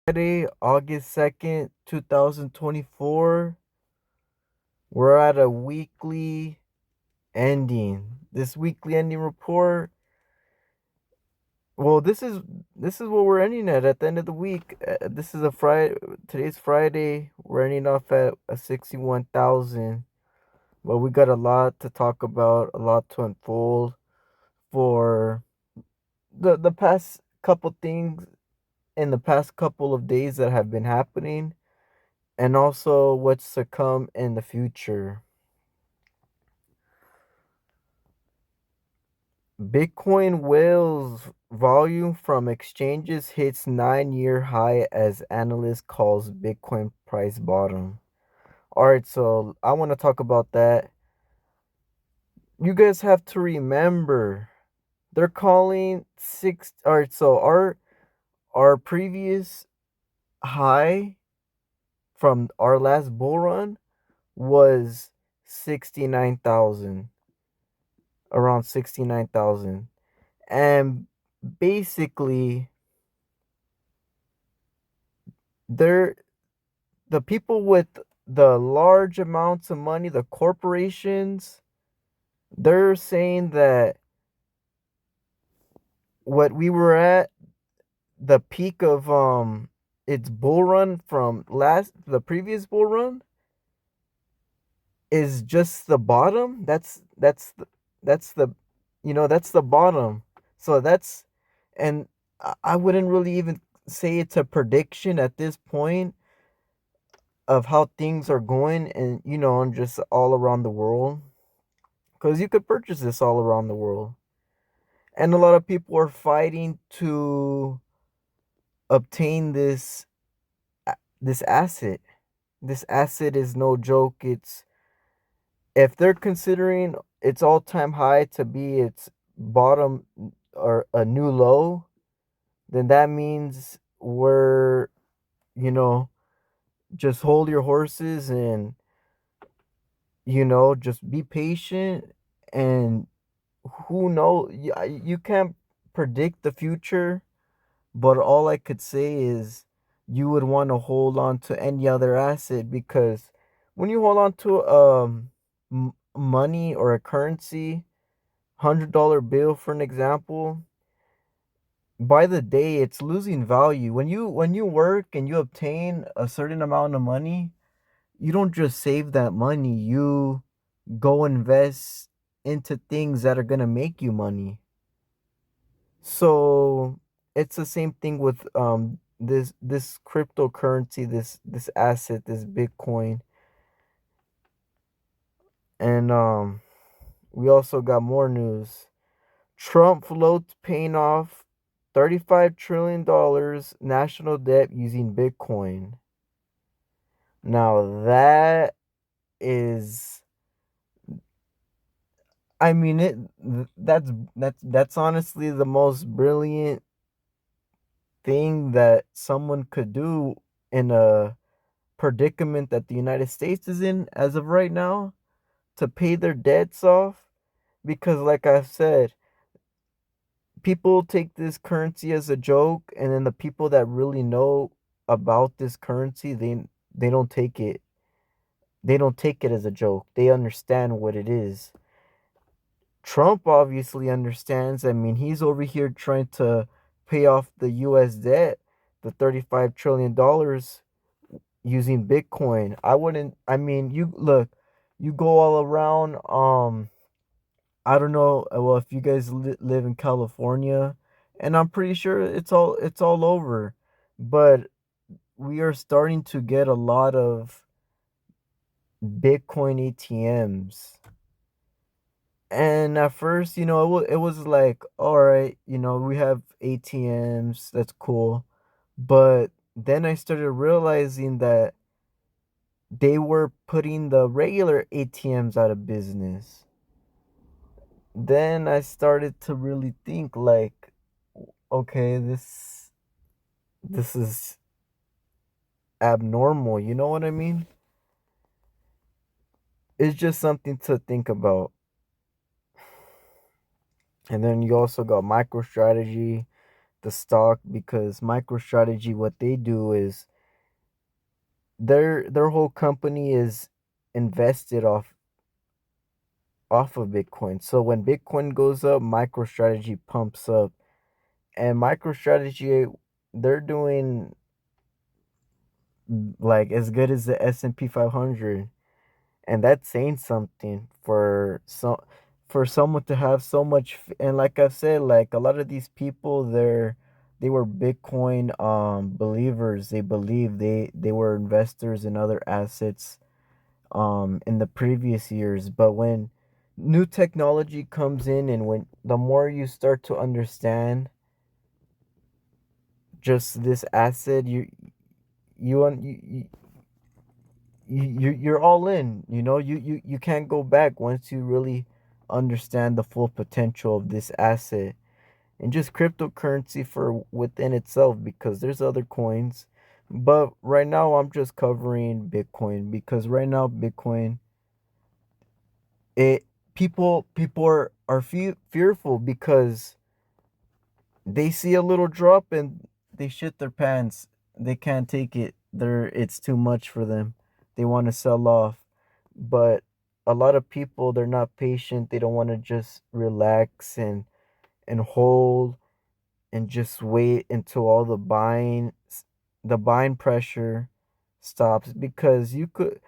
Friday, August 2nd, 2024. We're at a weekly ending. This weekly ending report. Well, this is what we're ending at the end of the week. This is a Friday. Today's Friday. We're ending off at a 61,000. But we got a lot to talk about, a lot to unfold for the past couple things in the past couple of days that have been happening, and also what's to come in the future. Bitcoin whales volume from exchanges hits 9-year high as analyst calls Bitcoin price bottom. All right, so I want to talk about that. You guys have to remember they're calling six. All right, so our previous high from our last bull run was 69,000, around 69,000. And basically, they're the people with the large amounts of money, the corporations, they're saying that what we were at, the peak of its bull run from the previous bull run, is just the bottom. That's the that's the bottom. So and I wouldn't really even say it's a prediction at this point of how things are going, and and just all around the world, because you could purchase this all around the world, and a lot of people are fighting to obtain this asset. This asset is no joke. It's If they're considering its all-time high to be its bottom or a new low, then that means we're, you know, just hold your horses, and just be patient. And who knows, you can't predict the future, but all I could say is you would want to hold on to any other asset, because when you hold on to money or a currency, $100 bill for an example, by the day it's losing value. When you work and you obtain a certain amount of money, you don't just save that money, you go invest into things that are going to make you money. So it's the same thing with this cryptocurrency, this asset, this Bitcoin. And we also got more news. Trump floats paying off $35 trillion national debt using Bitcoin. Now that is, I mean, that's honestly the most brilliant thing that someone could do in a predicament that the United States is in as of right now, to pay their debts off. Because like I've said, people take this currency as a joke, and then the people that really know about this currency, they don't take it as a joke. They understand what it is. Trump obviously understands. I mean, he's over here trying to pay off the US debt, the $35 trillion, using Bitcoin. I mean, you look, you go all around. I don't know. Well, if you guys live in California, and I'm pretty sure it's all over, but we are starting to get a lot of Bitcoin ATMs. And at first, it was like, all right, we have ATMs, that's cool. But then I started realizing that they were putting the regular ATMs out of business. Then I started to really think, like, okay, this is abnormal, you know what I mean? It's just something to think about. And then you also got MicroStrategy, the stock, because MicroStrategy, what they do is their whole company is invested off of Bitcoin. So when Bitcoin goes up, MicroStrategy pumps up. And MicroStrategy, they're doing like as good as the S&P 500. And that's saying something for someone to have so much. And like I said, like a lot of these people, they were Bitcoin believers. They believe they were investors in other assets in the previous years. But when new technology comes in, and when the more you start to understand just this asset, you're all in. You can't go back once you really understand the full potential of this asset. And just cryptocurrency for within itself, because there's other coins. But right now I'm just covering Bitcoin, because right now Bitcoin, it people are fearful, because they see a little drop and they shit their pants. They can't take it. It's too much for them. They want to sell off. But a lot of people, they're not patient. They don't want to just relax and hold and just wait until all the buying pressure stops, because you could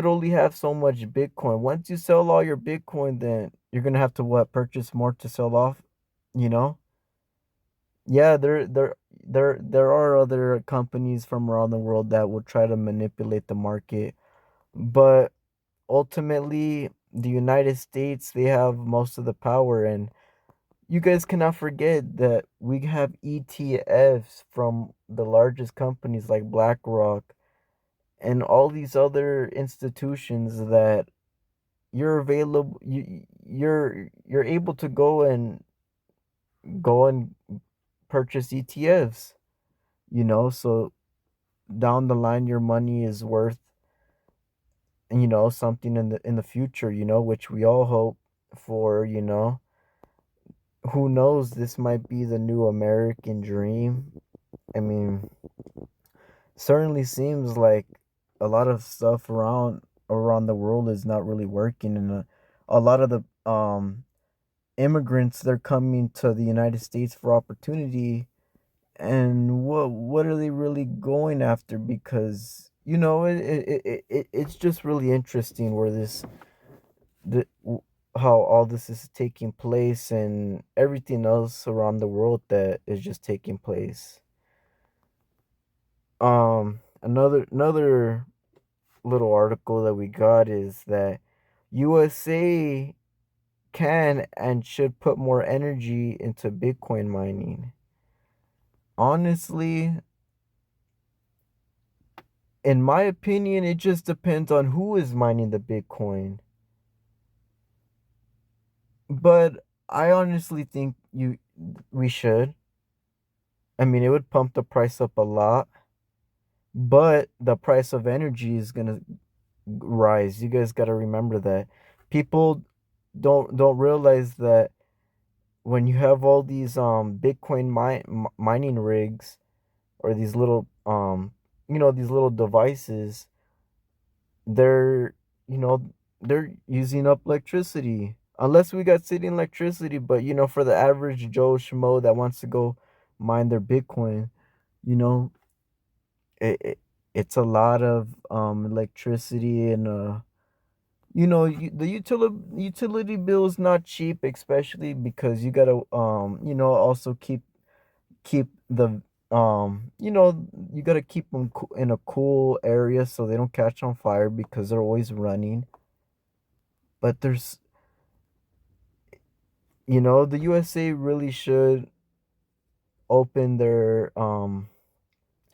only have so much Bitcoin. Once you sell all your Bitcoin, then you're gonna have to what, purchase more to sell off, you know? Yeah, there are other companies from around the world that will try to manipulate the market, but ultimately the United States, they have most of the power. And you guys cannot forget that we have ETFs from the largest companies like BlackRock and all these other institutions that you're able to go and purchase ETFs, so down the line your money is worth, something in the future, which we all hope for. Who knows, this might be the new American dream. I mean, certainly seems like a lot of stuff around the world is not really working, and a lot of the immigrants, they're coming to the United States for opportunity. And what are they really going after? Because it's just really interesting where the how all this is taking place, and everything else around the world that is just taking place. Another little article that we got is that USA can and should put more energy into Bitcoin mining. Honestly, in my opinion, it just depends on who is mining the Bitcoin. But I honestly think we should. I mean, it would pump the price up a lot, but the price of energy is gonna rise. You guys got to remember that. People don't realize that when you have all these Bitcoin mining rigs, or these little these little devices, they're you know they're using up electricity. Unless we got city electricity, but for the average Joe Schmo that wants to go mine their Bitcoin, you know it it's a lot of electricity. And the utility bill is not cheap, especially because you gotta also keep the you gotta keep them in a cool area so they don't catch on fire, because they're always running. But the USA really should open their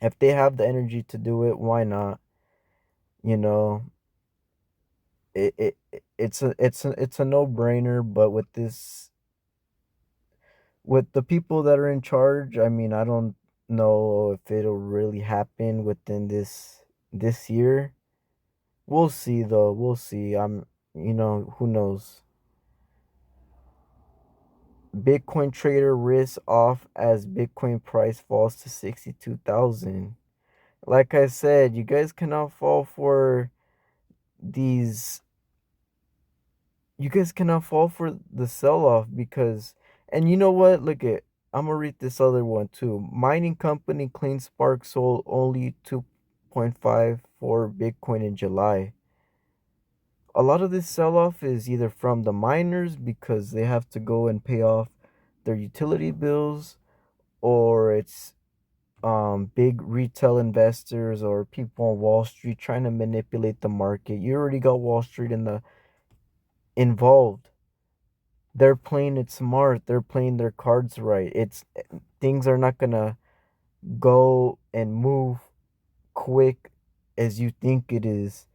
if they have the energy to do it, why not? you know it's a no-brainer. But with the people that are in charge, I mean, I don't know if it'll really happen within this year. We'll see, though. We'll see. Who knows? Bitcoin trader risks off as Bitcoin price falls to 62,000. Like I said, you guys cannot fall for these you guys cannot fall for the sell off because, and you know what? Look at, I'm gonna read this other one too. Mining company CleanSpark sold only 2.54 Bitcoin in July. A lot of this sell off is either from the miners because they have to go and pay off their utility bills, or it's big retail investors or people on Wall Street trying to manipulate the market. You already got Wall Street in the involved. They're playing it smart. They're playing their cards right. It's things are not gonna go and move quick as you think it is.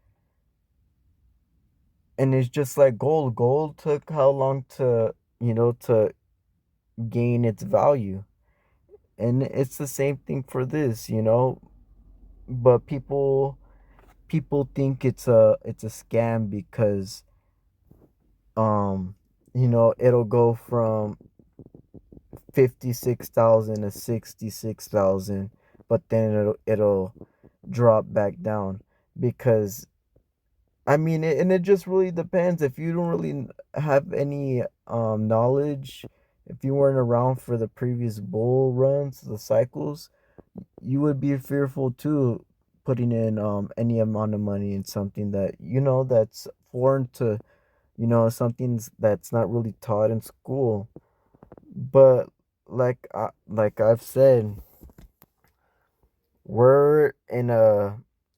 And it's just like gold. Gold took how long to, to gain its value. And it's the same thing for this. But people think it's a scam because um it'll go from 56,000 to 66,000, but then it'll drop back down because I mean and it just really depends if you don't really have any knowledge, if you weren't around for the previous bull runs, the cycles, you would be fearful too, putting in any amount of money in something that that's foreign to, something that's not really taught in school. But like I've said, we're in a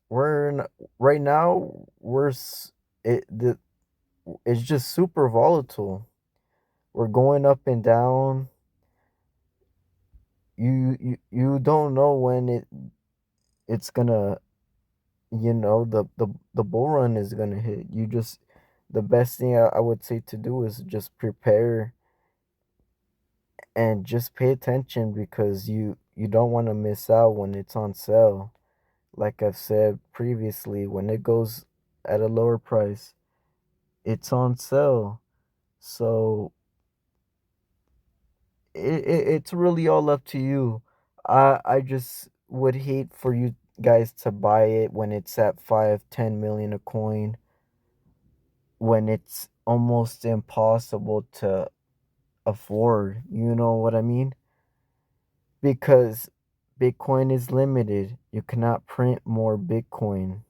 we're in right now it it's just super volatile. We're going up and down. You don't know when it's gonna, the bull run is gonna hit. The best thing I would say to do is just prepare and just pay attention because you don't want to miss out when it's on sale. Like I've said previously, when it goes at a lower price, it's on sale. So it's really all up to you. I just would hate for you guys to buy it when it's at 5-10 million a coin, when it's almost impossible to afford. You know what I mean? Because Bitcoin is limited. You cannot print more Bitcoin.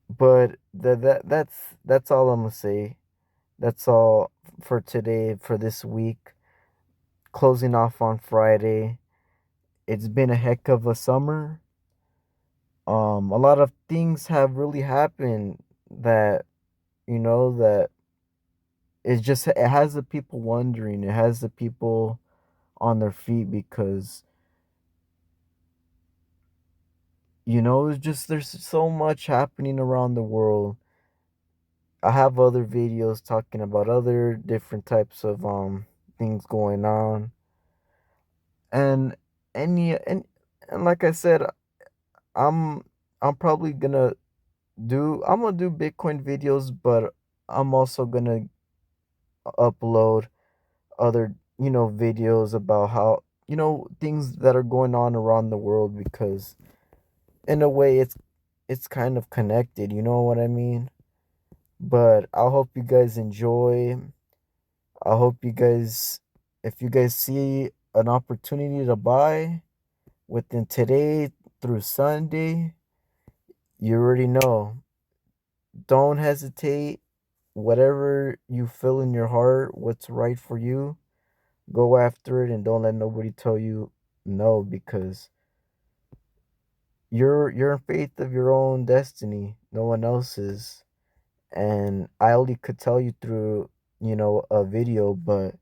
But that's all I'm gonna say. That's all for today, for this week. Closing off on Friday. It's been a heck of a summer. A lot of things have really happened that that it has the people wondering. It has the people on their feet because it's just there's so much happening around the world. I have other videos talking about other different types of things going on. And any and like I said, I'm I'm probably gonna I'm gonna do Bitcoin videos, but I'm also gonna upload other, videos about how, things that are going on around the world because in a way it's kind of connected, you know what I mean? But I hope you guys enjoy. I hope you guys, if you guys see an opportunity to buy within today through Sunday, you already know. Don't hesitate. Whatever you feel in your heart, what's right for you, go after it and don't let nobody tell you no because you're in faith of your own destiny, no one else's. And I only could tell you through, a video, but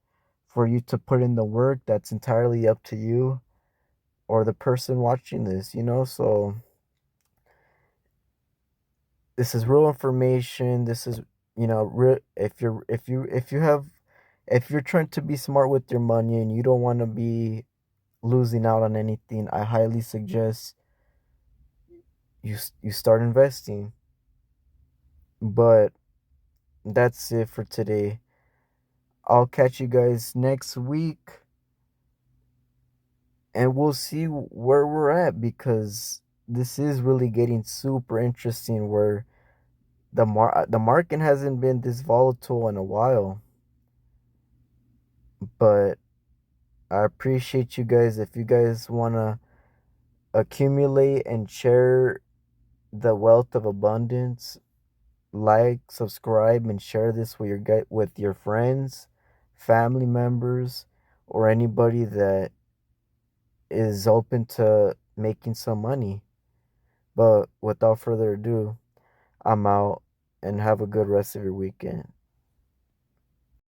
for you to put in the work, that's entirely up to you or the person watching this. So this is real information. This is, if you're trying to be smart with your money and you don't want to be losing out on anything, I highly suggest you start investing. But that's it for today. I'll catch you guys next week, and we'll see where we're at, because this is really getting super interesting, where the market hasn't been this volatile in a while. But I appreciate you guys. If you guys want to accumulate and share the wealth of abundance, like, subscribe, and share this with your friends, family members, or anybody that is open to making some money. But without further ado, I'm out, and have a good rest of your weekend.